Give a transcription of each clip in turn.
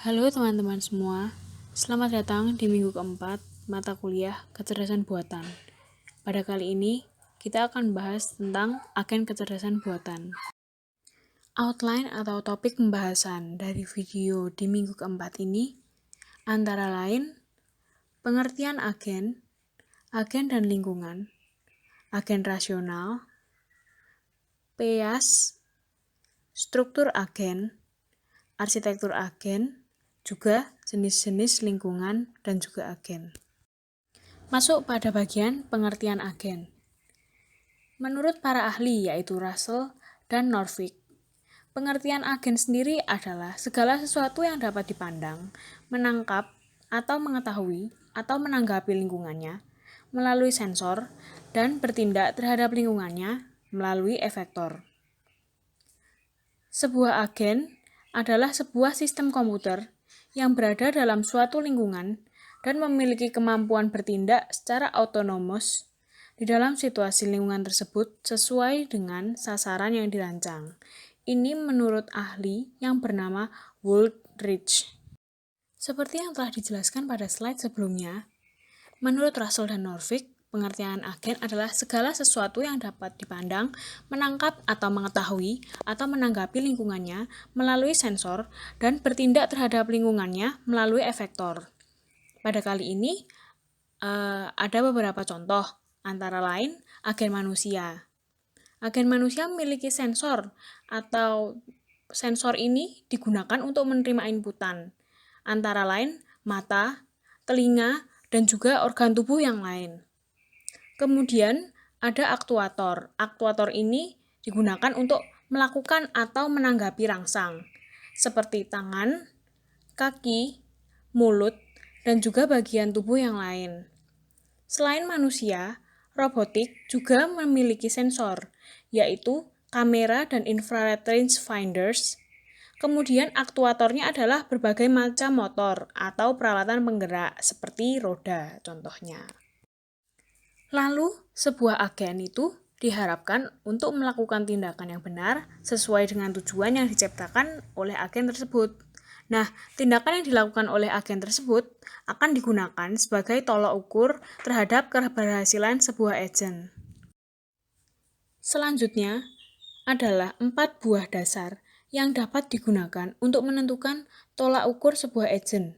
Halo teman-teman semua, selamat datang di minggu keempat mata kuliah kecerdasan buatan. Pada kali ini, kita akan bahas tentang agen kecerdasan buatan. Outline atau topik pembahasan dari video di minggu keempat ini antara lain pengertian agen dan lingkungan, agen rasional, PEAS, struktur agen, arsitektur agen, juga jenis-jenis lingkungan dan juga agen. Masuk pada bagian pengertian agen. Menurut para ahli yaitu Russell dan Norvig, pengertian agen sendiri adalah segala sesuatu yang dapat dipandang, menangkap, atau mengetahui, atau menanggapi lingkungannya melalui sensor dan bertindak terhadap lingkungannya melalui efektor. Sebuah agen adalah sebuah sistem komputer yang berada dalam suatu lingkungan dan memiliki kemampuan bertindak secara otonomos di dalam situasi lingkungan tersebut sesuai dengan sasaran yang dirancang. Ini menurut ahli yang bernama Wooldridge. Seperti yang telah dijelaskan pada slide sebelumnya, menurut Russell dan Norvig, pengertian agen adalah segala sesuatu yang dapat dipandang, menangkap atau mengetahui atau menanggapi lingkungannya melalui sensor dan bertindak terhadap lingkungannya melalui efektor. Pada kali ini, ada beberapa contoh, antara lain agen manusia. Agen manusia memiliki sensor atau sensor ini digunakan untuk menerima inputan, antara lain mata, telinga, dan juga organ tubuh yang lain. Kemudian ada aktuator. Aktuator ini digunakan untuk melakukan atau menanggapi rangsang, seperti tangan, kaki, mulut, dan juga bagian tubuh yang lain. Selain manusia, robotik juga memiliki sensor, yaitu kamera dan infrared rangefinders. Kemudian aktuatornya adalah berbagai macam motor atau peralatan penggerak seperti roda contohnya. Lalu, sebuah agen itu diharapkan untuk melakukan tindakan yang benar sesuai dengan tujuan yang diciptakan oleh agen tersebut. Nah, tindakan yang dilakukan oleh agen tersebut akan digunakan sebagai tolak ukur terhadap keberhasilan sebuah agen. Selanjutnya adalah 4 buah dasar yang dapat digunakan untuk menentukan tolak ukur sebuah agen.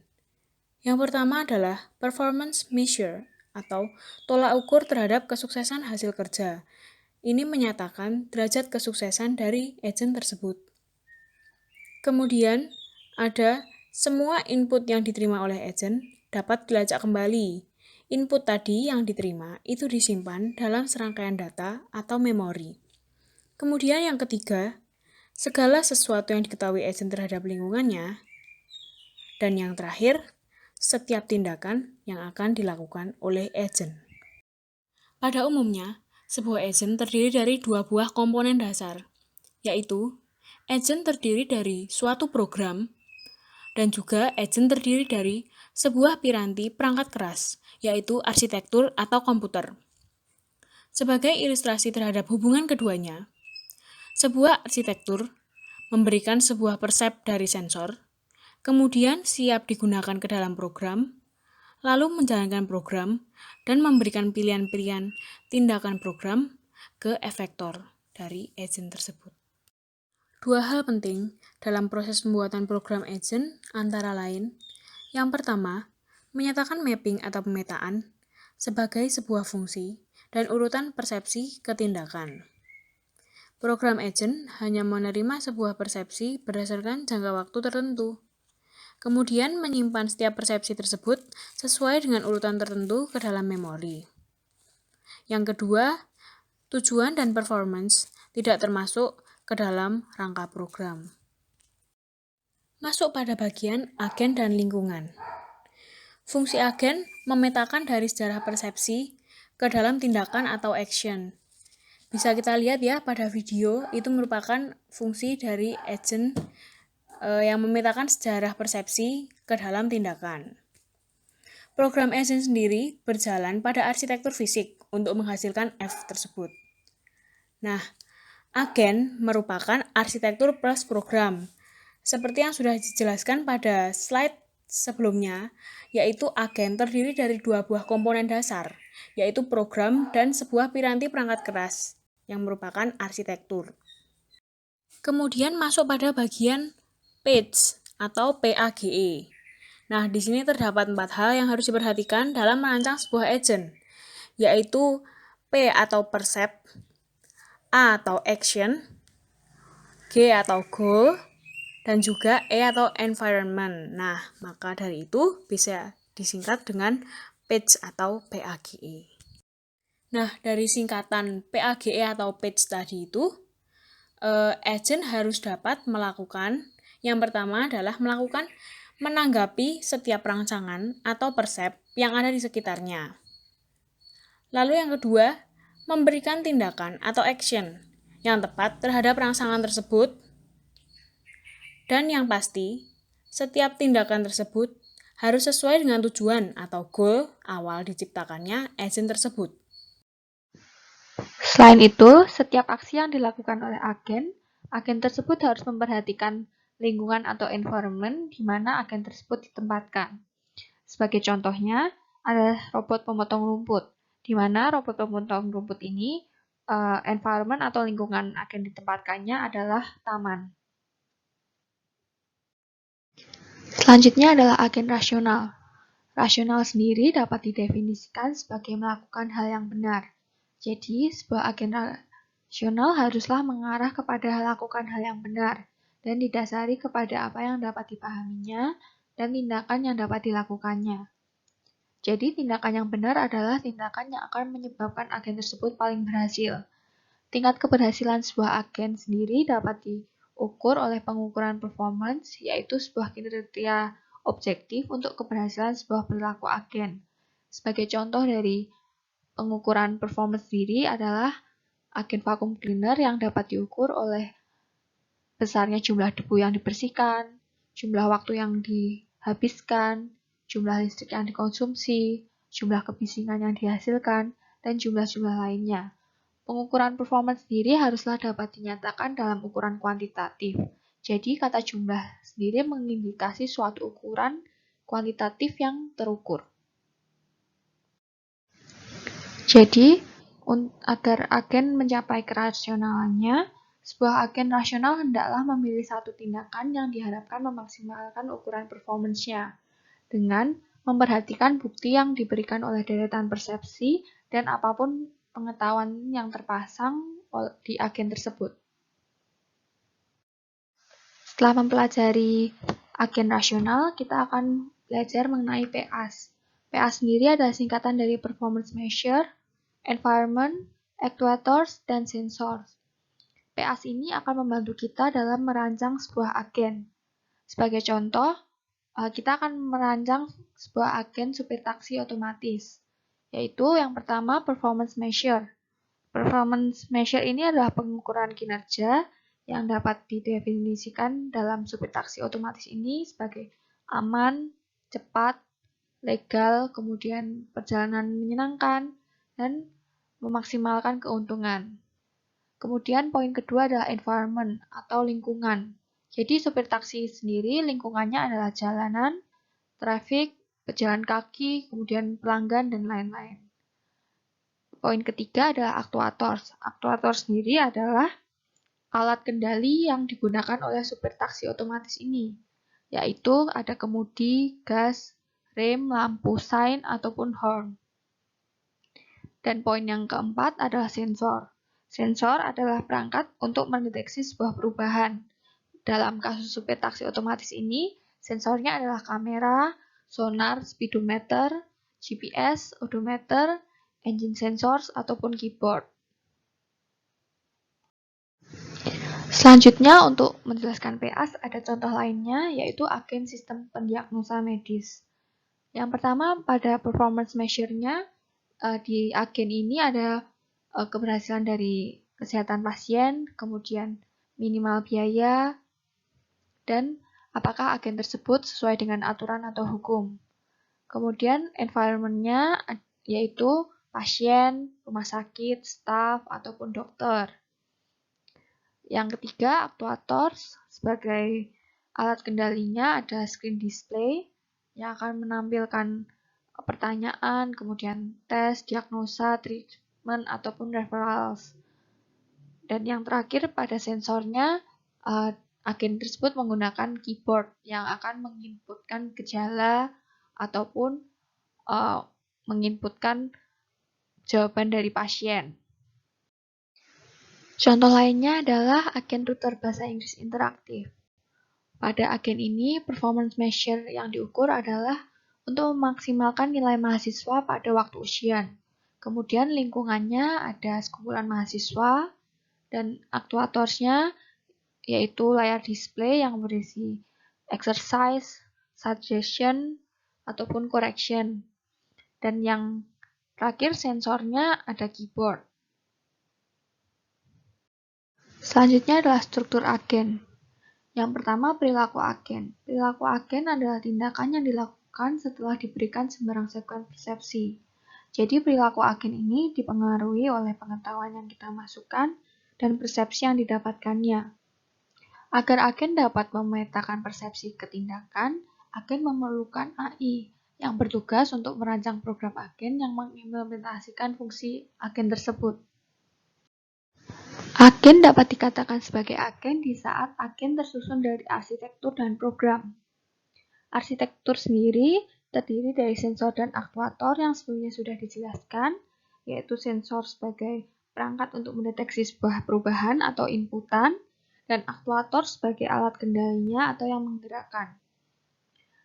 Yang pertama adalah performance measure atau tolak ukur terhadap kesuksesan hasil kerja. Ini menyatakan derajat kesuksesan dari agen tersebut. Kemudian ada semua input yang diterima oleh agen dapat dilacak kembali. Input tadi yang diterima itu disimpan dalam serangkaian data atau memori. Kemudian yang ketiga, segala sesuatu yang diketahui agen terhadap lingkungannya. Dan yang terakhir, setiap tindakan yang akan dilakukan oleh agen. Pada umumnya, sebuah agen terdiri dari 2 buah komponen dasar, yaitu agen terdiri dari suatu program dan juga agen terdiri dari sebuah piranti perangkat keras, yaitu arsitektur atau komputer. Sebagai ilustrasi terhadap hubungan keduanya, sebuah arsitektur memberikan sebuah persep dari sensor, kemudian siap digunakan ke dalam program, lalu menjalankan program, dan memberikan pilihan-pilihan tindakan program ke efektor dari agen tersebut. 2 hal penting dalam proses pembuatan program agen antara lain, yang pertama, menyatakan mapping atau pemetaan sebagai sebuah fungsi dan urutan persepsi ke tindakan. Program agen hanya menerima sebuah persepsi berdasarkan jangka waktu tertentu. Kemudian menyimpan setiap persepsi tersebut sesuai dengan urutan tertentu ke dalam memori. Yang kedua, tujuan dan performance tidak termasuk ke dalam rangka program. Masuk pada bagian agen dan lingkungan. Fungsi agen memetakan dari sejarah persepsi ke dalam tindakan atau action. Bisa kita lihat ya pada video, itu merupakan fungsi dari agen yang memetakan sejarah persepsi ke dalam tindakan. Program agen sendiri berjalan pada arsitektur fisik untuk menghasilkan F tersebut. Nah, agen merupakan arsitektur plus program. Seperti yang sudah dijelaskan pada slide sebelumnya, yaitu agen terdiri dari dua buah komponen dasar, yaitu program dan sebuah piranti perangkat keras, yang merupakan arsitektur. Kemudian masuk pada bagian page atau PAGE. Nah, di sini terdapat 4 hal yang harus diperhatikan dalam merancang sebuah agent, yaitu P atau percept, A atau action, G atau goal, dan juga E atau environment. Nah, maka dari itu bisa disingkat dengan page atau PAGE. Nah, dari singkatan PAGE atau page tadi itu, agent harus dapat melakukan, yang pertama adalah melakukan menanggapi setiap rangsangan atau persep yang ada di sekitarnya. Lalu yang kedua, memberikan tindakan atau action yang tepat terhadap rangsangan tersebut. Dan yang pasti, setiap tindakan tersebut harus sesuai dengan tujuan atau goal awal diciptakannya agent tersebut. Selain itu, setiap aksi yang dilakukan oleh agen tersebut harus memperhatikan lingkungan atau environment di mana agen tersebut ditempatkan. Sebagai contohnya, ada robot pemotong rumput, di mana robot pemotong rumput ini environment atau lingkungan agen ditempatkannya adalah taman. Selanjutnya adalah agen rasional. Rasional sendiri dapat didefinisikan sebagai melakukan hal yang benar. Jadi, sebuah agen rasional haruslah mengarah kepada lakukan hal yang benar dan didasari kepada apa yang dapat dipahaminya dan tindakan yang dapat dilakukannya. Jadi, tindakan yang benar adalah tindakan yang akan menyebabkan agen tersebut paling berhasil. Tingkat keberhasilan sebuah agen sendiri dapat diukur oleh pengukuran performance, yaitu sebuah kinerja objektif untuk keberhasilan sebuah perilaku agen. Sebagai contoh dari pengukuran performance sendiri adalah agen vacuum cleaner yang dapat diukur oleh besarnya jumlah debu yang dibersihkan, jumlah waktu yang dihabiskan, jumlah listrik yang dikonsumsi, jumlah kebisingan yang dihasilkan, dan jumlah-jumlah lainnya. Pengukuran performance sendiri haruslah dapat dinyatakan dalam ukuran kuantitatif. Jadi, kata jumlah sendiri mengindikasi suatu ukuran kuantitatif yang terukur. Jadi, agar agen mencapai kerasionalannya, sebuah agen rasional hendaklah memilih satu tindakan yang diharapkan memaksimalkan ukuran performance-nya dengan memperhatikan bukti yang diberikan oleh deretan persepsi dan apapun pengetahuan yang terpasang di agen tersebut. Setelah mempelajari agen rasional, kita akan belajar mengenai PAs. PAs sendiri adalah singkatan dari Performance Measure, Environment, Actuators, dan Sensors. PAs ini akan membantu kita dalam merancang sebuah agen. Sebagai contoh, kita akan merancang sebuah agen supir taksi otomatis, yaitu yang pertama Performance Measure. Performance Measure ini adalah pengukuran kinerja yang dapat didefinisikan dalam supir taksi otomatis ini sebagai aman, cepat, legal, kemudian perjalanan menyenangkan, dan memaksimalkan keuntungan. Kemudian poin kedua adalah environment atau lingkungan. Jadi supir taksi sendiri lingkungannya adalah jalanan, traffic, pejalan kaki, kemudian pelanggan, dan lain-lain. Poin ketiga adalah actuators. Actuators sendiri adalah alat kendali yang digunakan oleh supir taksi otomatis ini, yaitu ada kemudi, gas, rem, lampu sein, ataupun horn. Dan poin yang keempat adalah sensor. Sensor adalah perangkat untuk mendeteksi sebuah perubahan. Dalam kasus supir taksi otomatis ini, sensornya adalah kamera, sonar, speedometer, GPS, odometer, engine sensors, ataupun keyboard. Selanjutnya, untuk menjelaskan PAs, ada contoh lainnya, yaitu agen sistem pendiagnosa medis. Yang pertama, pada performance measure-nya, di agen ini ada keberhasilan dari kesehatan pasien, kemudian minimal biaya, dan apakah agen tersebut sesuai dengan aturan atau hukum. Kemudian environment-nya yaitu pasien, rumah sakit, staf, ataupun dokter. Yang ketiga, actuators sebagai alat kendalinya ada screen display yang akan menampilkan pertanyaan, kemudian tes, diagnosa, treatment, ataupun referrals. Dan yang terakhir pada sensornya, agen tersebut menggunakan keyboard yang akan menginputkan gejala ataupun menginputkan jawaban dari pasien. Contoh lainnya adalah agen tutor bahasa Inggris interaktif. Pada agen ini, performance measure yang diukur adalah untuk memaksimalkan nilai mahasiswa pada waktu ujian. Kemudian lingkungannya ada sekumpulan mahasiswa dan aktuatornya yaitu layar display yang berisi exercise, suggestion, ataupun correction. Dan yang terakhir sensornya ada keyboard. Selanjutnya adalah struktur agen. Yang pertama, perilaku agen. Perilaku agen adalah tindakan yang dilakukan setelah diberikan sembarang persepsi. Jadi, perilaku agen ini dipengaruhi oleh pengetahuan yang kita masukkan dan persepsi yang didapatkannya. Agar agen dapat memetakan persepsi ketindakan, agen memerlukan AI yang bertugas untuk merancang program agen yang mengimplementasikan fungsi agen tersebut. Agen dapat dikatakan sebagai agen di saat agen tersusun dari arsitektur dan program. Arsitektur sendiri terdiri dari sensor dan aktuator yang sebelumnya sudah dijelaskan, yaitu sensor sebagai perangkat untuk mendeteksi sebuah perubahan atau inputan, dan aktuator sebagai alat kendalinya atau yang menggerakkan.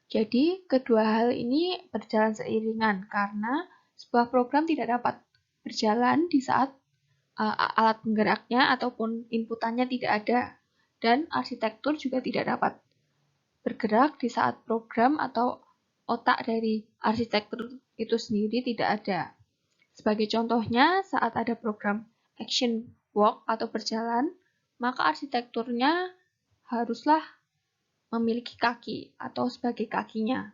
Jadi, kedua hal ini berjalan seiringan karena sebuah program tidak dapat berjalan di saat alat penggeraknya ataupun inputannya tidak ada, dan arsitektur juga tidak dapat bergerak di saat program atau otak dari arsitektur itu sendiri tidak ada. Sebagai contohnya, saat ada program action walk atau berjalan, maka arsitekturnya haruslah memiliki kaki atau sebagai kakinya.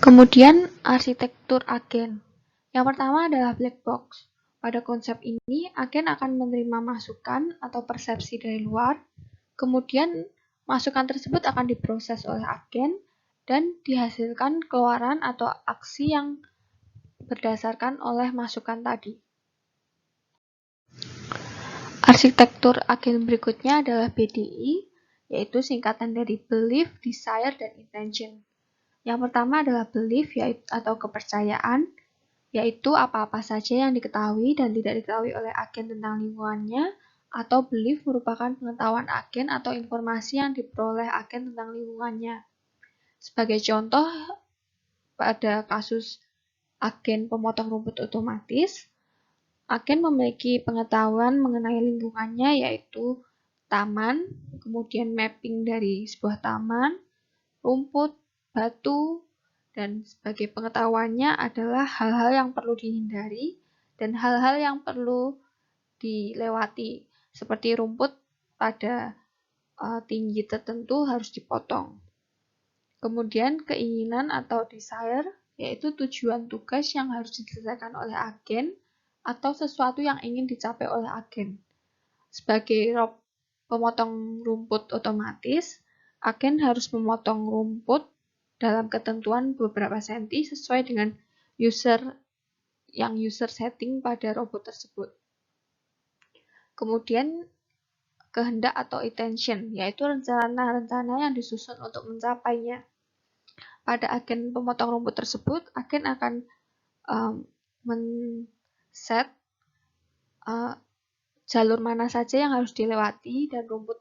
Kemudian arsitektur agen. Yang pertama adalah black box. Pada konsep ini, agen akan menerima masukan atau persepsi dari luar, kemudian masukan tersebut akan diproses oleh agen dan dihasilkan keluaran atau aksi yang berdasarkan oleh masukan tadi. Arsitektur agen berikutnya adalah BDI, yaitu singkatan dari Belief, Desire, dan Intention. Yang pertama adalah belief atau kepercayaan, yaitu apa-apa saja yang diketahui dan tidak diketahui oleh agen tentang lingkungannya, atau belief merupakan pengetahuan agen atau informasi yang diperoleh agen tentang lingkungannya. Sebagai contoh, pada kasus agen pemotong rumput otomatis, agen memiliki pengetahuan mengenai lingkungannya yaitu taman, kemudian mapping dari sebuah taman, rumput, batu, dan sebagai pengetahuannya adalah hal-hal yang perlu dihindari dan hal-hal yang perlu dilewati, seperti rumput pada tinggi tertentu harus dipotong. Kemudian keinginan atau desire, yaitu tujuan tugas yang harus diselesaikan oleh agen atau sesuatu yang ingin dicapai oleh agen. Sebagai pemotong rumput otomatis, agen harus memotong rumput dalam ketentuan beberapa senti sesuai dengan user setting pada robot tersebut. Kemudian kehendak atau intention, yaitu rencana-rencana yang disusun untuk mencapainya. Pada agen pemotong rumput tersebut, agen akan men-set jalur mana saja yang harus dilewati dan rumput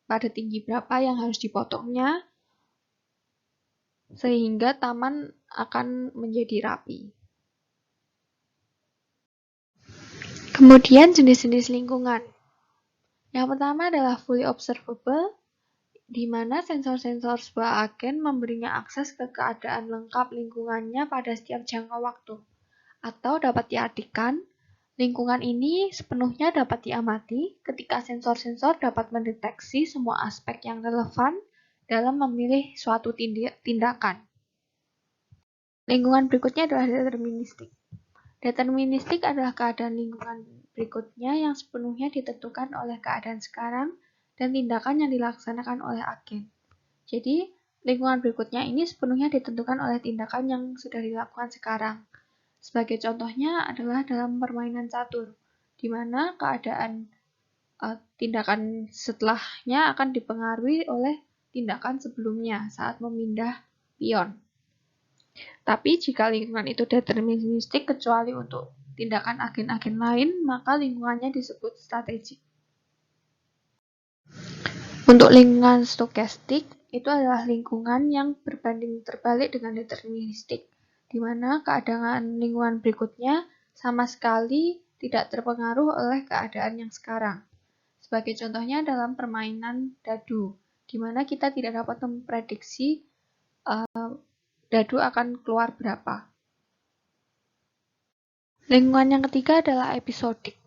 pada tinggi berapa yang harus dipotongnya, sehingga taman akan menjadi rapi. Kemudian jenis-jenis lingkungan. Yang pertama adalah fully observable, di mana sensor-sensor sebuah agen memberinya akses ke keadaan lengkap lingkungannya pada setiap jangka waktu. Atau dapat diartikan, lingkungan ini sepenuhnya dapat diamati ketika sensor-sensor dapat mendeteksi semua aspek yang relevan dalam memilih suatu tindakan. Lingkungan berikutnya adalah deterministik. Deterministik adalah keadaan lingkungan berikutnya yang sepenuhnya ditentukan oleh keadaan sekarang dan tindakan yang dilaksanakan oleh agen. Jadi, lingkungan berikutnya ini sepenuhnya ditentukan oleh tindakan yang sudah dilakukan sekarang. Sebagai contohnya adalah dalam permainan catur, di mana keadaan tindakan setelahnya akan dipengaruhi oleh tindakan sebelumnya saat memindah pion. Tapi jika lingkungan itu deterministik kecuali untuk tindakan agen-agen lain, maka lingkungannya disebut strategik. Untuk lingkungan stokastik, itu adalah lingkungan yang berbanding terbalik dengan deterministik, di mana keadaan lingkungan berikutnya sama sekali tidak terpengaruh oleh keadaan yang sekarang. Sebagai contohnya dalam permainan dadu, di mana kita tidak dapat memprediksi dadu akan keluar berapa. Lingkungan yang ketiga adalah episodik,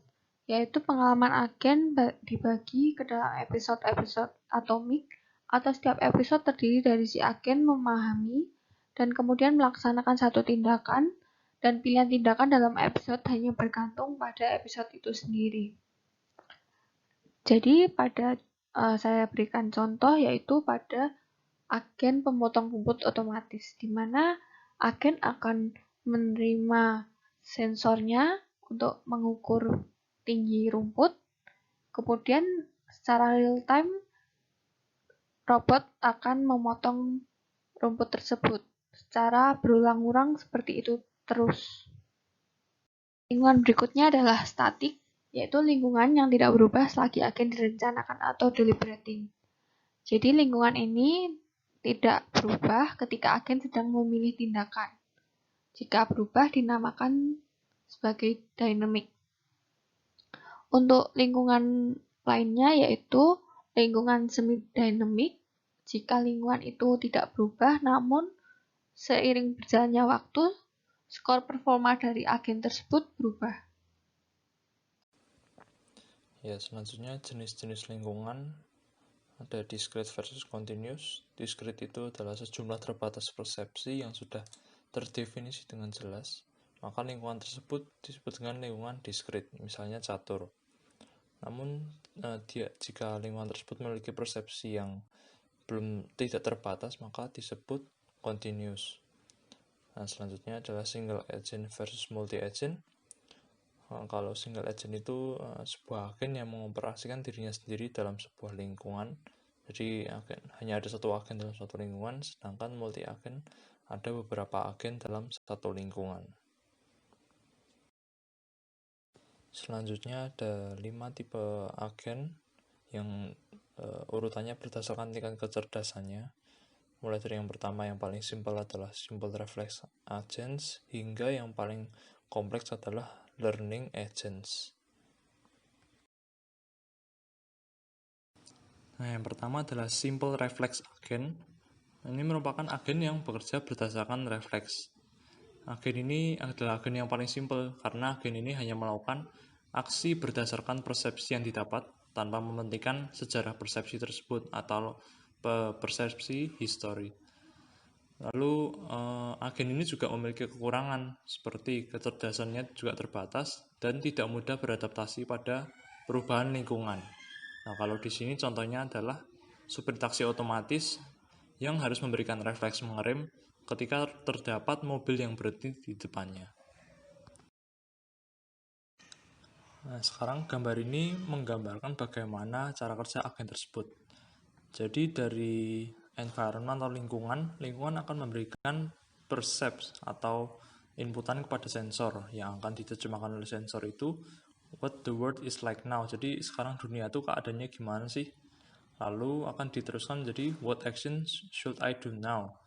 yaitu pengalaman agen dibagi ke dalam episode-episode atomik, atau setiap episode terdiri dari si agen memahami dan kemudian melaksanakan satu tindakan, dan pilihan tindakan dalam episode hanya bergantung pada episode itu sendiri. Jadi saya berikan contoh yaitu pada agen pemotong rumput otomatis, di mana agen akan menerima sensornya untuk mengukur tinggi rumput, kemudian secara real time robot akan memotong rumput tersebut secara berulang-ulang seperti itu terus. Lingkungan berikutnya adalah statik, yaitu lingkungan yang tidak berubah selagi agen direncanakan atau deliberating. Jadi lingkungan ini tidak berubah ketika agen sedang memilih tindakan. Jika berubah dinamakan sebagai dynamic. Untuk lingkungan lainnya yaitu lingkungan semi-dynamic, jika lingkungan itu tidak berubah namun seiring berjalannya waktu, skor performa dari agen tersebut berubah. Ya, selanjutnya jenis-jenis lingkungan ada discrete versus continuous. Discrete itu adalah sejumlah terbatas persepsi yang sudah terdefinisi dengan jelas. Maka lingkungan tersebut disebut dengan lingkungan discrete, misalnya catur. Namun jika lingkungan tersebut memiliki persepsi yang tidak terbatas, maka disebut continuous. Nah, selanjutnya adalah single agent versus multi agent. Kalau single agent itu sebuah agen yang mengoperasikan dirinya sendiri dalam sebuah lingkungan. Jadi hanya ada satu agen dalam satu lingkungan, sedangkan multi agen ada beberapa agen dalam satu lingkungan. Selanjutnya ada 5 tipe agen yang urutannya berdasarkan tingkat kecerdasannya. Mulai dari yang pertama yang paling simpel adalah simple reflex agents, hingga yang paling kompleks adalah learning agents. Nah, yang pertama adalah simple reflex agent. Ini merupakan agen yang bekerja berdasarkan refleks. Agen ini adalah agen yang paling simpel karena agen ini hanya melakukan aksi berdasarkan persepsi yang didapat tanpa mementingkan sejarah persepsi tersebut atau persepsi history. Lalu agen ini juga memiliki kekurangan seperti kecerdasannya juga terbatas dan tidak mudah beradaptasi pada perubahan lingkungan. Nah, kalau di sini contohnya adalah supir taksi otomatis yang harus memberikan refleks mengerem ketika terdapat mobil yang berhenti di depannya. Nah, sekarang gambar ini menggambarkan bagaimana cara kerja agen tersebut. Jadi dari environment atau lingkungan akan memberikan perception atau inputan kepada sensor yang akan diterjemahkan oleh sensor itu what the world is like now. Jadi sekarang dunia itu keadaannya gimana sih? Lalu akan diteruskan jadi what actions should I do now?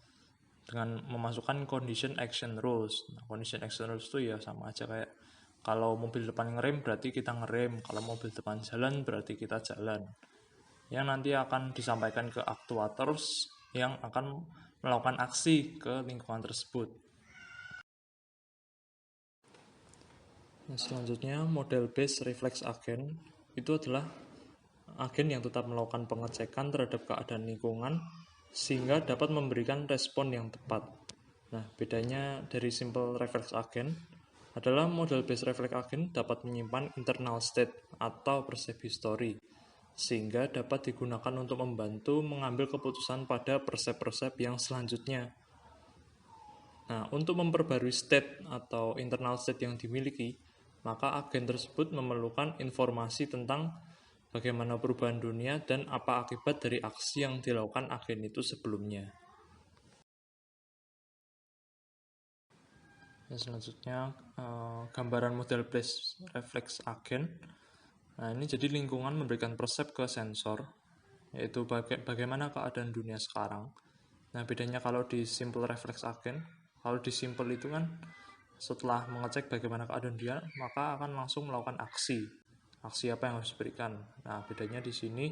Dengan memasukkan condition action rules. Nah, condition action rules itu ya sama aja kayak kalau mobil depan ngerem berarti kita ngerem, kalau mobil depan jalan berarti kita jalan. Yang nanti akan disampaikan ke actuators yang akan melakukan aksi ke lingkungan tersebut. Nah, selanjutnya model based reflex agent itu adalah agen yang tetap melakukan pengecekan terhadap keadaan lingkungan sehingga dapat memberikan respon yang tepat. Nah, bedanya dari simple reflex agent adalah model based reflex agent dapat menyimpan internal state atau perceived history. sehingga dapat digunakan untuk membantu mengambil keputusan pada persep-persep yang selanjutnya. Nah, untuk memperbarui state atau internal state yang dimiliki, maka agen tersebut memerlukan informasi tentang bagaimana perubahan dunia dan apa akibat dari aksi yang dilakukan agen itu sebelumnya. Selanjutnya, gambaran model place reflex agen. Nah, ini jadi lingkungan memberikan persep ke sensor, yaitu bagaimana keadaan dunia sekarang. Nah, bedanya kalau di simple reflex agen, kalau di simple itu kan setelah mengecek bagaimana keadaan dunia, maka akan langsung melakukan aksi apa yang harus diberikan. Nah, bedanya di sini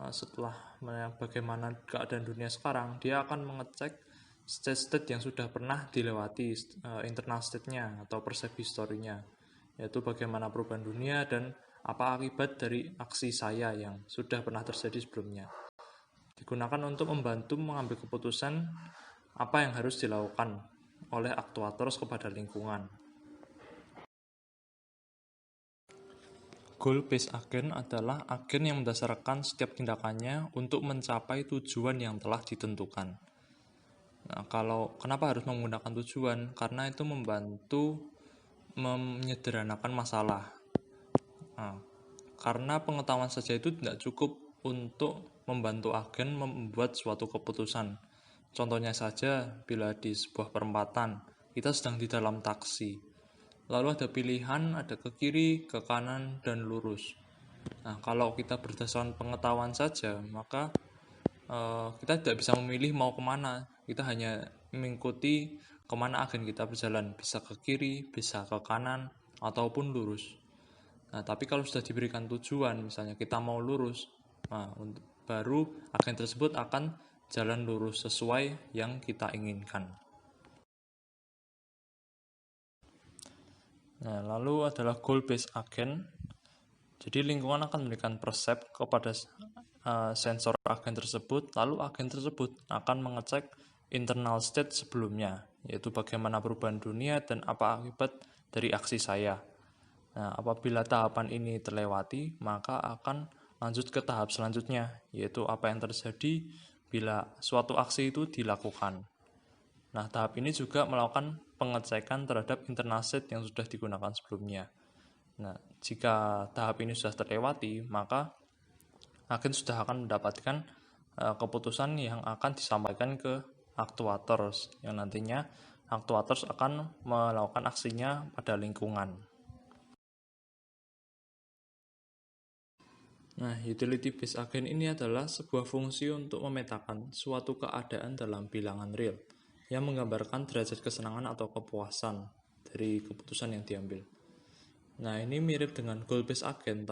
setelah bagaimana keadaan dunia sekarang, dia akan mengecek state-state yang sudah pernah dilewati, internal state-nya atau persep historinya, yaitu bagaimana perubahan dunia dan apa akibat dari aksi saya yang sudah pernah terjadi sebelumnya. Digunakan untuk membantu mengambil keputusan apa yang harus dilakukan oleh aktuators kepada lingkungan. Goal-based agen adalah agen yang mendasarkan setiap tindakannya untuk mencapai tujuan yang telah ditentukan. Nah, kenapa harus menggunakan tujuan? Karena itu membantu menyederhanakan masalah. Nah, karena pengetahuan saja itu tidak cukup untuk membantu agen membuat suatu keputusan. Contohnya saja, bila di sebuah perempatan, kita sedang di dalam taksi. Lalu ada pilihan, ada ke kiri, ke kanan, dan lurus. Nah, kalau kita berdasarkan pengetahuan saja, maka kita tidak bisa memilih mau kemana. Kita hanya mengikuti kemana agen kita berjalan. Bisa ke kiri, bisa ke kanan, ataupun lurus. Nah, tapi kalau sudah diberikan tujuan, misalnya kita mau lurus, nah, baru agen tersebut akan jalan lurus sesuai yang kita inginkan. Nah, lalu adalah goal-based agen. Jadi lingkungan akan memberikan persep kepada sensor agen tersebut, lalu agen tersebut akan mengecek internal state sebelumnya, yaitu bagaimana perubahan dunia dan apa akibat dari aksi saya. Nah, apabila tahapan ini terlewati, maka akan lanjut ke tahap selanjutnya, yaitu apa yang terjadi bila suatu aksi itu dilakukan. Nah, tahap ini juga melakukan pengecekan terhadap internal state yang sudah digunakan sebelumnya. Nah, jika tahap ini sudah terlewati, maka agen sudah akan mendapatkan keputusan yang akan disampaikan ke actuators, yang nantinya actuators akan melakukan aksinya pada lingkungan. Nah, utility based agen ini adalah sebuah fungsi untuk memetakan suatu keadaan dalam bilangan real yang menggambarkan derajat kesenangan atau kepuasan dari keputusan yang diambil. Nah, ini mirip dengan goal based agen,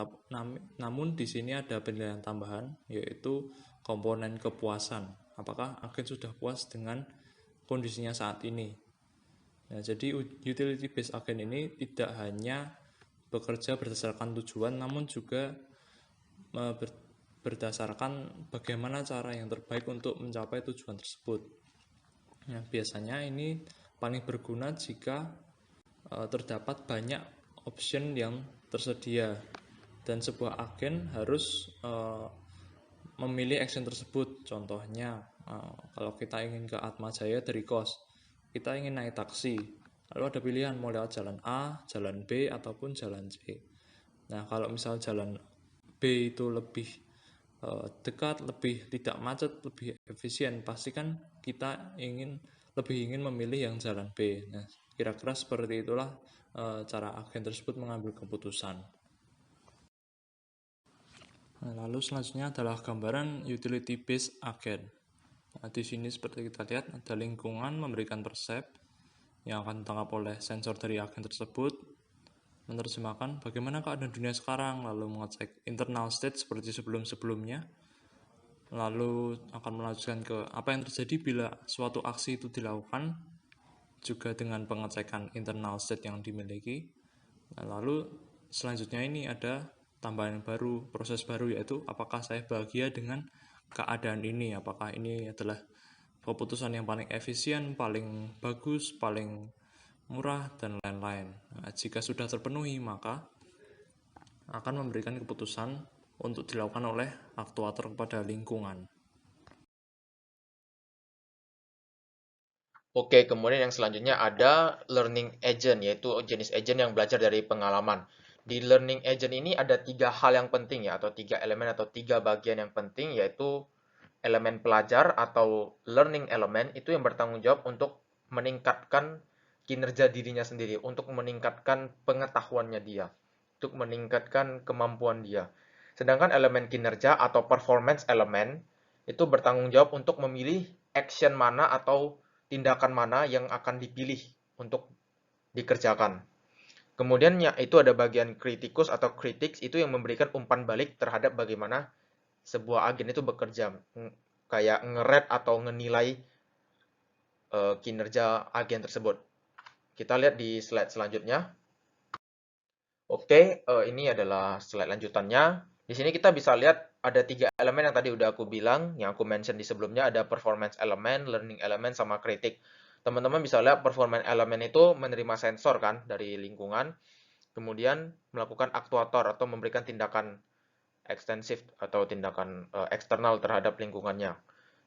namun di sini ada penilaian tambahan, yaitu komponen kepuasan. Apakah agen sudah puas dengan kondisinya saat ini? Nah, jadi utility based agen ini tidak hanya bekerja berdasarkan tujuan, namun juga berdasarkan bagaimana cara yang terbaik untuk mencapai tujuan tersebut. Nah, biasanya ini paling berguna jika terdapat banyak option yang tersedia dan sebuah agen harus memilih action tersebut. Contohnya, kalau kita ingin ke Atma Jaya dari kos, kita ingin naik taksi, lalu ada pilihan mau lewat jalan A, jalan B, ataupun jalan C. Nah, kalau misal jalan B itu lebih dekat, lebih tidak macet, lebih efisien, pasti kan kita lebih ingin memilih yang jalan B. Nah, kira-kira seperti itulah cara agen tersebut mengambil keputusan. Nah, lalu selanjutnya adalah gambaran utility based agen. Nah, di sini seperti kita lihat ada lingkungan memberikan persep yang akan ditangkap oleh sensor dari agen tersebut, menerjemahkan bagaimana keadaan dunia sekarang, lalu mengecek internal state seperti sebelum-sebelumnya, lalu akan melanjutkan ke apa yang terjadi bila suatu aksi itu dilakukan, juga dengan pengecekan internal state yang dimiliki. Nah, lalu selanjutnya ini ada tambahan baru, proses baru, yaitu apakah saya bahagia dengan keadaan ini, apakah ini adalah keputusan yang paling efisien, paling bagus, paling murah, dan lain-lain. Nah, jika sudah terpenuhi, maka akan memberikan keputusan untuk dilakukan oleh aktuator kepada lingkungan. Oke, kemudian yang selanjutnya ada learning agent, yaitu jenis agent yang belajar dari pengalaman. Di learning agent ini ada 3 hal yang penting ya, atau 3 elemen atau 3 bagian yang penting, yaitu elemen pelajar atau learning element itu yang bertanggung jawab untuk meningkatkan kinerja dirinya sendiri, untuk meningkatkan pengetahuannya dia, untuk meningkatkan kemampuan dia. Sedangkan elemen kinerja atau performance element itu bertanggung jawab untuk memilih action mana atau tindakan mana yang akan dipilih untuk dikerjakan. Kemudian itu ada bagian kritikus atau critics, itu yang memberikan umpan balik terhadap bagaimana sebuah agen itu bekerja, kayak nge-rate atau ngenilai kinerja agen tersebut. Kita lihat di slide selanjutnya. Oke, ini adalah slide lanjutannya. Di sini kita bisa lihat ada 3 elemen yang tadi udah aku bilang, yang aku mention di sebelumnya, ada performance element, learning element, sama kritik. Teman-teman bisa lihat performance element itu menerima sensor kan dari lingkungan, kemudian melakukan aktuator atau memberikan tindakan ekstensif atau tindakan eksternal terhadap lingkungannya.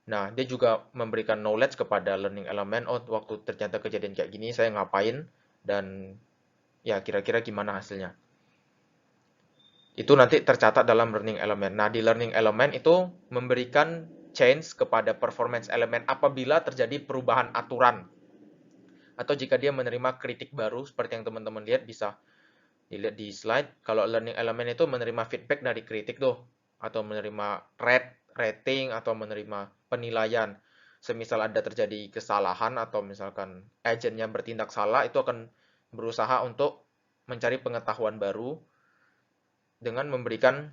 Nah, dia juga memberikan knowledge kepada learning element, oh waktu ternyata kejadian kayak gini saya ngapain, dan ya kira-kira gimana hasilnya. Itu nanti tercatat dalam learning element. Nah, di learning element itu memberikan change kepada performance element apabila terjadi perubahan aturan. Atau jika dia menerima kritik baru, seperti yang teman-teman lihat, bisa dilihat di slide. Kalau learning element itu menerima feedback dari kritik tuh, atau menerima rating, atau menerima penilaian. Semisal ada terjadi kesalahan, atau misalkan agentnya bertindak salah, itu akan berusaha untuk mencari pengetahuan baru, dengan memberikan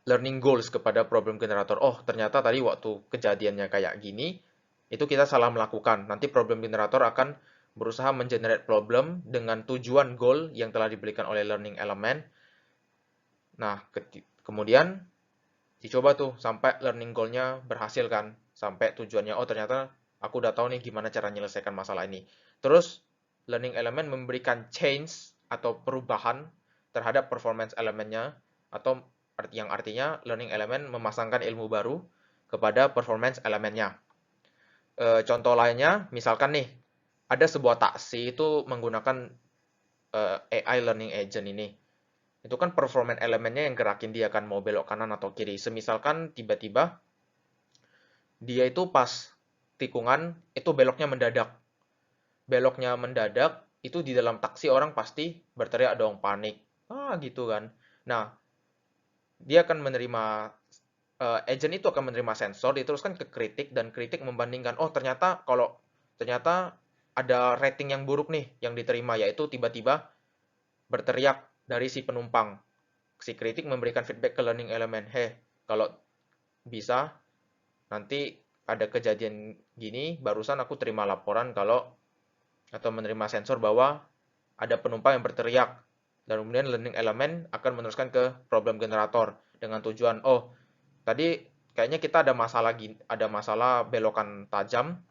learning goals kepada problem generator. Oh, ternyata tadi waktu kejadiannya kayak gini, itu kita salah melakukan. Nanti problem generator akan berusaha mengenerate problem dengan tujuan goal yang telah diberikan oleh learning element. Nah, kemudian dicoba tuh sampai learning goal-nya berhasil kan. Sampai tujuannya, oh ternyata aku udah tahu nih gimana cara menyelesaikan masalah ini. Terus, learning element memberikan change atau perubahan terhadap performance elemennya, atau yang artinya learning element memasangkan ilmu baru kepada performance elemennya. Contoh lainnya, misalkan nih, ada sebuah taksi itu menggunakan AI learning agent ini. Itu kan performance elemennya yang gerakin dia kan mau belok kanan atau kiri. Semisalkan tiba-tiba dia itu pas tikungan itu beloknya mendadak. Beloknya mendadak itu di dalam taksi orang pasti berteriak dong, panik. Ah gitu kan. Nah, dia akan menerima agent itu akan menerima sensor, diteruskan ke kritik, dan kritik membandingkan, oh ternyata kalau ternyata ada rating yang buruk nih yang diterima, yaitu tiba-tiba berteriak dari si penumpang. Si kritik memberikan feedback ke learning element, kalau bisa nanti ada kejadian gini, barusan aku terima laporan kalau atau menerima sensor bahwa ada penumpang yang berteriak, dan kemudian learning element akan meneruskan ke problem generator dengan tujuan, oh tadi kayaknya kita ada masalah belokan tajam,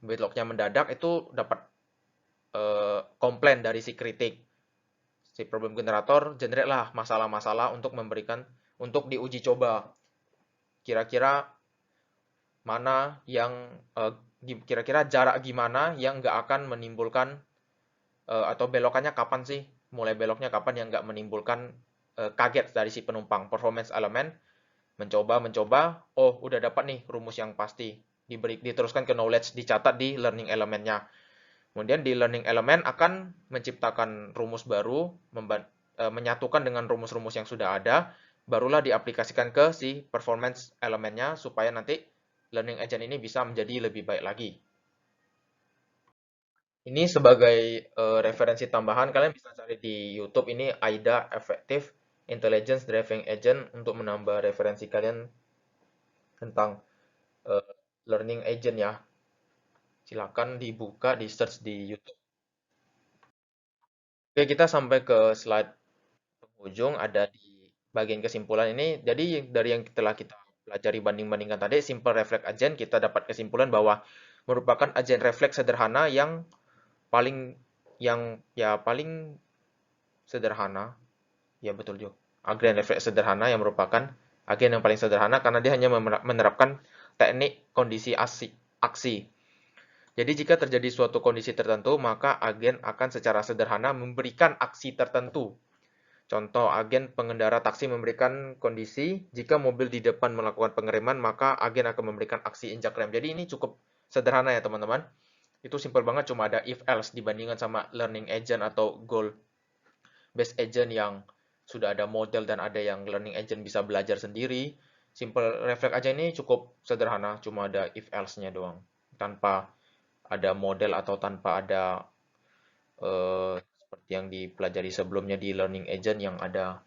beloknya mendadak, itu dapat komplain dari si kritik. Si problem generator generate lah masalah-masalah untuk diuji coba. Kira-kira mana yang kira-kira jarak gimana yang nggak akan menimbulkan atau belokannya kapan sih, mulai beloknya kapan yang nggak menimbulkan kaget dari si penumpang. Performance element mencoba, oh udah dapat nih rumus yang pasti, diteruskan ke knowledge, dicatat di learning elementnya. Kemudian di learning element akan menciptakan rumus baru, menyatukan dengan rumus-rumus yang sudah ada, barulah diaplikasikan ke si performance elementnya, supaya nanti learning agent ini bisa menjadi lebih baik lagi. Ini sebagai referensi tambahan, kalian bisa cari di YouTube, ini AIDA Effective Intelligence Driving Agent, untuk menambah referensi kalian tentang learning agent ya. Silakan dibuka, di search di YouTube. Oke, kita sampai ke slide penghujung, ada di bagian kesimpulan ini. Jadi dari yang telah kita pelajari banding-bandingkan tadi, simple reflex agent, kita dapat kesimpulan bahwa merupakan agen refleks sederhana yang paling sederhana. Ya betul juga. agen refleks sederhana yang merupakan agen yang paling sederhana karena dia hanya menerapkan teknik kondisi aksi. Jadi jika terjadi suatu kondisi tertentu, maka agen akan secara sederhana memberikan aksi tertentu. Contoh, agen pengendara taksi memberikan kondisi, jika mobil di depan melakukan pengereman, maka agen akan memberikan aksi injak rem. Jadi ini cukup sederhana ya teman-teman. Itu simple banget, cuma ada if else dibandingkan sama learning agent atau goal based agent yang sudah ada model dan ada yang learning agent bisa belajar sendiri. Simple reflect aja ini cukup sederhana, cuma ada if else-nya doang. Tanpa ada model atau tanpa ada seperti yang dipelajari sebelumnya di learning agent yang ada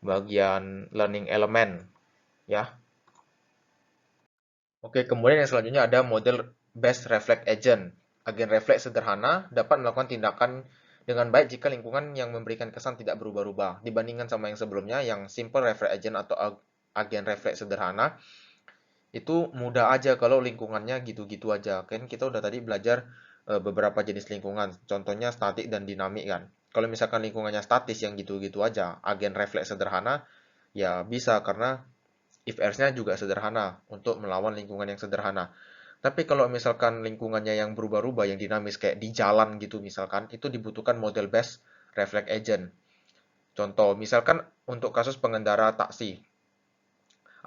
bagian learning element ya. Oke, kemudian yang selanjutnya ada model based reflect agent. Agen refleks sederhana dapat melakukan tindakan dengan baik jika lingkungan yang memberikan kesan tidak berubah-ubah dibandingkan sama yang sebelumnya yang simple reflect agent atau agen refleks sederhana. Itu mudah aja kalau lingkungannya gitu-gitu aja. Kan kita udah tadi belajar beberapa jenis lingkungan, contohnya statik dan dinamik kan. Kalau misalkan lingkungannya statis yang gitu-gitu aja, agen refleks sederhana ya bisa karena if else-nya juga sederhana untuk melawan lingkungan yang sederhana. Tapi kalau misalkan lingkungannya yang berubah-ubah, yang dinamis kayak di jalan gitu misalkan, itu dibutuhkan model based reflect agent. Contoh, misalkan untuk kasus pengendara taksi,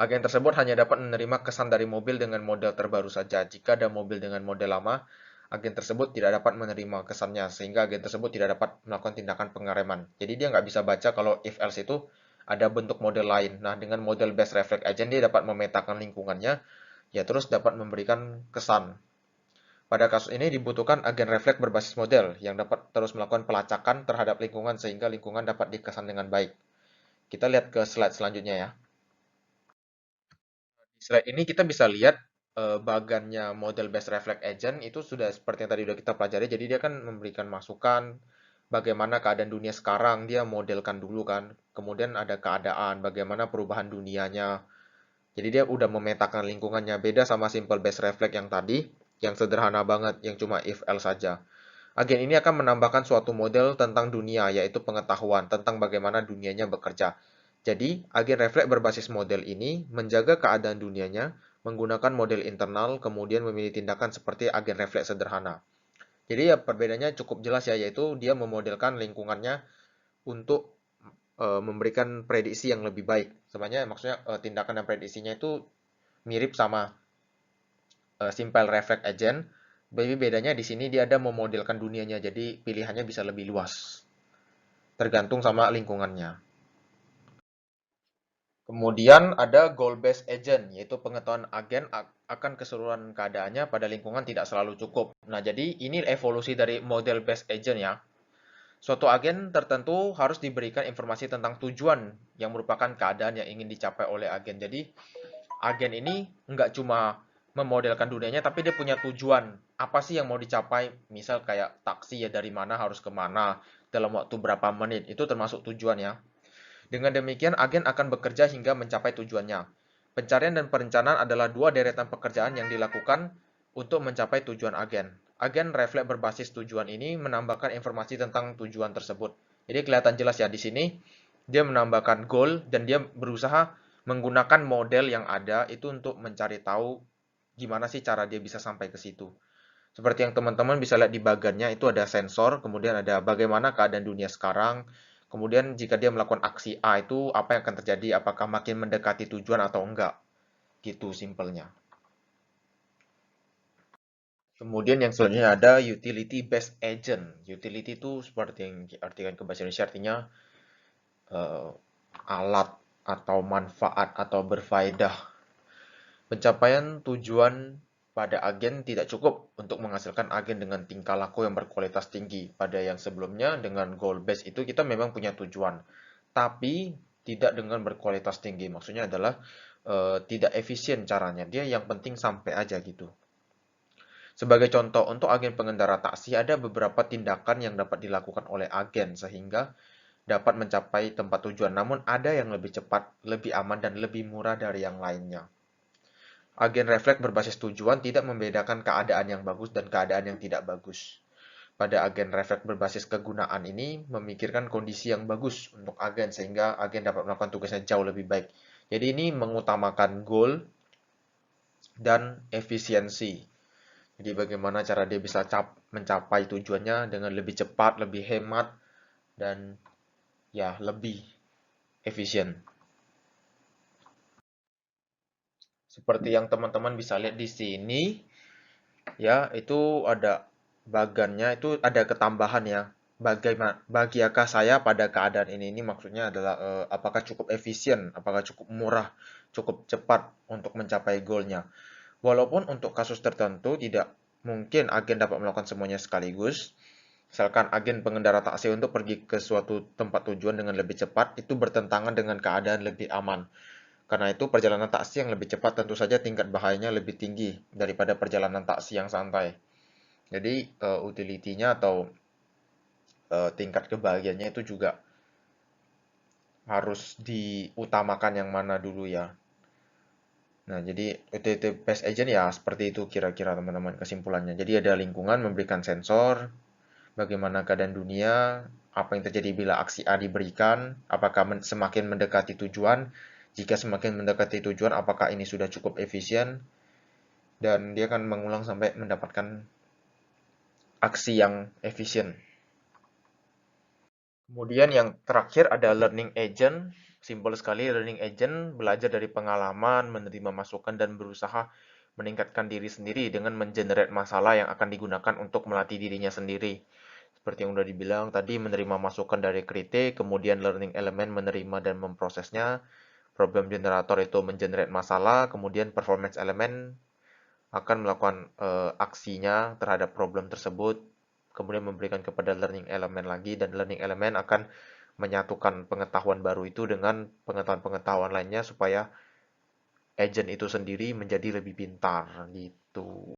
agen tersebut hanya dapat menerima kesan dari mobil dengan model terbaru saja. Jika ada mobil dengan model lama, agen tersebut tidak dapat menerima kesannya, sehingga agen tersebut tidak dapat melakukan tindakan pengereman. Jadi dia nggak bisa baca kalau if else itu ada bentuk model lain. Nah, dengan model based reflect agent dia dapat memetakan lingkungannya, ya terus dapat memberikan kesan. Pada kasus ini dibutuhkan agen refleks berbasis model yang dapat terus melakukan pelacakan terhadap lingkungan sehingga lingkungan dapat dikesan dengan baik. Kita lihat ke slide selanjutnya ya. Di slide ini kita bisa lihat bagannya model based reflect agent itu sudah seperti yang tadi sudah kita pelajari. Jadi dia kan memberikan masukan bagaimana keadaan dunia sekarang, dia modelkan dulu kan. Kemudian ada keadaan, bagaimana perubahan dunianya. Jadi dia udah memetakan lingkungannya. Beda sama simple based reflect yang tadi, yang sederhana banget, yang cuma if else saja. Agen ini akan menambahkan suatu model tentang dunia, yaitu pengetahuan tentang bagaimana dunianya bekerja. Jadi, agen refleks berbasis model ini menjaga keadaan dunianya menggunakan model internal, kemudian memilih tindakan seperti agen refleks sederhana. Jadi ya perbedaannya cukup jelas ya, yaitu dia memodelkan lingkungannya untuk memberikan prediksi yang lebih baik. Sebenarnya maksudnya tindakan dan prediksinya itu mirip sama simple reflect agent. Tapi bedanya di sini dia ada memodelkan dunianya, jadi pilihannya bisa lebih luas. Tergantung sama lingkungannya. Kemudian ada goal-based agent, yaitu pengetahuan agen akan keseluruhan keadaannya pada lingkungan tidak selalu cukup. Nah, jadi ini evolusi dari model-based agent ya. Suatu agen tertentu harus diberikan informasi tentang tujuan yang merupakan keadaan yang ingin dicapai oleh agen. Jadi, agen ini nggak cuma memodelkan dunianya, tapi dia punya tujuan. Apa sih yang mau dicapai? Misal kayak taksi ya, dari mana harus ke mana, dalam waktu berapa menit. Itu termasuk tujuan ya. Dengan demikian, agen akan bekerja hingga mencapai tujuannya. Pencarian dan perencanaan adalah dua deretan pekerjaan yang dilakukan untuk mencapai tujuan agen. Agen refleks berbasis tujuan ini menambahkan informasi tentang tujuan tersebut. Jadi kelihatan jelas ya di sini, dia menambahkan goal dan dia berusaha menggunakan model yang ada itu untuk mencari tahu gimana sih cara dia bisa sampai ke situ. Seperti yang teman-teman bisa lihat di bagannya itu ada sensor, kemudian ada bagaimana keadaan dunia sekarang, kemudian jika dia melakukan aksi A itu apa yang akan terjadi, apakah makin mendekati tujuan atau enggak. Gitu simpelnya. Kemudian yang selanjutnya ada utility based agent. Utility itu seperti yang diartikan ke bahasa Indonesia artinya alat atau manfaat atau berfaedah. Pencapaian tujuan pada agen tidak cukup untuk menghasilkan agen dengan tingkah laku yang berkualitas tinggi. Pada yang sebelumnya dengan goal based itu kita memang punya tujuan, tapi tidak dengan berkualitas tinggi. Maksudnya adalah tidak efisien caranya. Dia yang penting sampai aja gitu. Sebagai contoh, untuk agen pengendara taksi ada beberapa tindakan yang dapat dilakukan oleh agen sehingga dapat mencapai tempat tujuan. Namun ada yang lebih cepat, lebih aman, dan lebih murah dari yang lainnya. Agen refleks berbasis tujuan tidak membedakan keadaan yang bagus dan keadaan yang tidak bagus. pada agen refleks berbasis kegunaan ini memikirkan kondisi yang bagus untuk agen sehingga agen dapat melakukan tugasnya jauh lebih baik. Jadi ini mengutamakan goal dan efisiensi. Jadi bagaimana cara dia bisa mencapai tujuannya dengan lebih cepat, lebih hemat, dan ya lebih efisien. Seperti yang teman-teman bisa lihat di sini, ya itu ada bagannya, itu ada ketambahan ya. Bagiakah saya pada keadaan ini maksudnya adalah apakah cukup efisien, apakah cukup murah, cukup cepat untuk mencapai goalnya. Walaupun untuk kasus tertentu tidak mungkin agen dapat melakukan semuanya sekaligus. Misalkan agen pengendara taksi untuk pergi ke suatu tempat tujuan dengan lebih cepat, itu bertentangan dengan keadaan lebih aman. Karena itu perjalanan taksi yang lebih cepat tentu saja tingkat bahayanya lebih tinggi daripada perjalanan taksi yang santai. Jadi utility-nya atau tingkat kebahagiaannya itu juga harus diutamakan yang mana dulu ya. Nah, jadi utility based agent ya seperti itu kira-kira teman-teman kesimpulannya. Jadi ada lingkungan memberikan sensor, bagaimana keadaan dunia, apa yang terjadi bila aksi A diberikan, apakah semakin mendekati tujuan, jika semakin mendekati tujuan apakah ini sudah cukup efisien, dan dia akan mengulang sampai mendapatkan aksi yang efisien. Kemudian yang terakhir ada learning agent. Simpel sekali, learning agent belajar dari pengalaman, menerima masukan, dan berusaha meningkatkan diri sendiri dengan mengenerate masalah yang akan digunakan untuk melatih dirinya sendiri. Seperti yang sudah dibilang tadi, menerima masukan dari kritik, kemudian learning element menerima dan memprosesnya, problem generator itu mengenerate masalah, kemudian performance element akan melakukan aksinya terhadap problem tersebut, kemudian memberikan kepada learning element lagi, dan learning element akan menyatukan pengetahuan baru itu dengan pengetahuan-pengetahuan lainnya supaya agent itu sendiri menjadi lebih pintar gitu.